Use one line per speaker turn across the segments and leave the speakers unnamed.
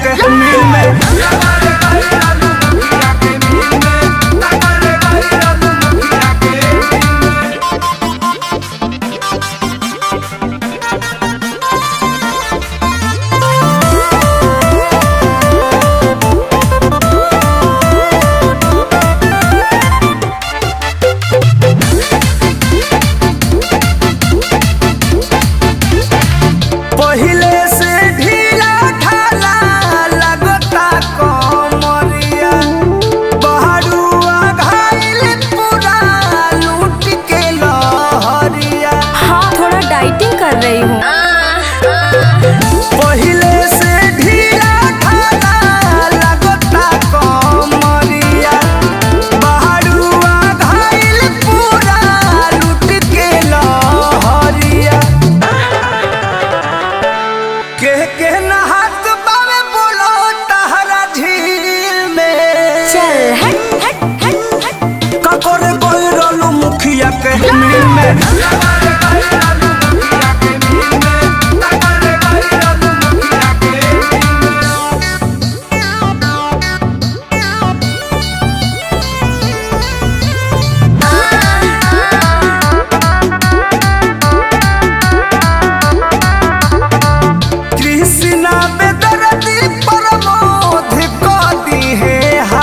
के मिल में। पहिले से ढीला ढाला लगता कमरिया, बहरुआ घायल पूरा लूट के लहरिया।
हाँ, थोड़ा डाइटिंग कर रही हूँ।
पहिले से ढीला ढाला लगता कमरिया, बहरुआ घायल पूरा लूट के लहरिया। के नहात बावे बोलो तहरा झील में।
चल हट हट हट हट।
ककोरे कोई रोलू मुखिया के मिल में।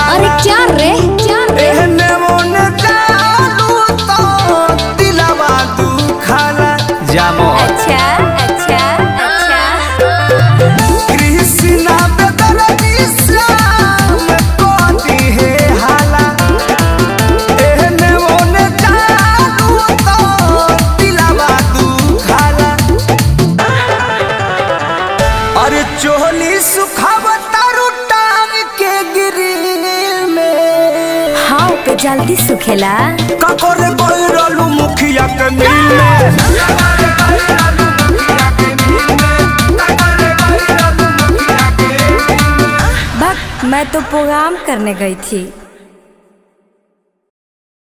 अरे क्या रे क्या रे?
एहने मोन जालू तो दिलवा दुखाला जामो।
अच्छा अच्छा अच्छा।
कृष्णा बेदर्दी श्याम को दी है हाला। एहने मोन जालू तो दिलवा दुखाला। अरे चोली सुखावता रुटान के गिरिल में।
हाँ पे जल्दी सुखेला।
ककोरे कोई रोलू मुखिया के मिल में।
बस मैं तो प्रोग्राम करने गई थी।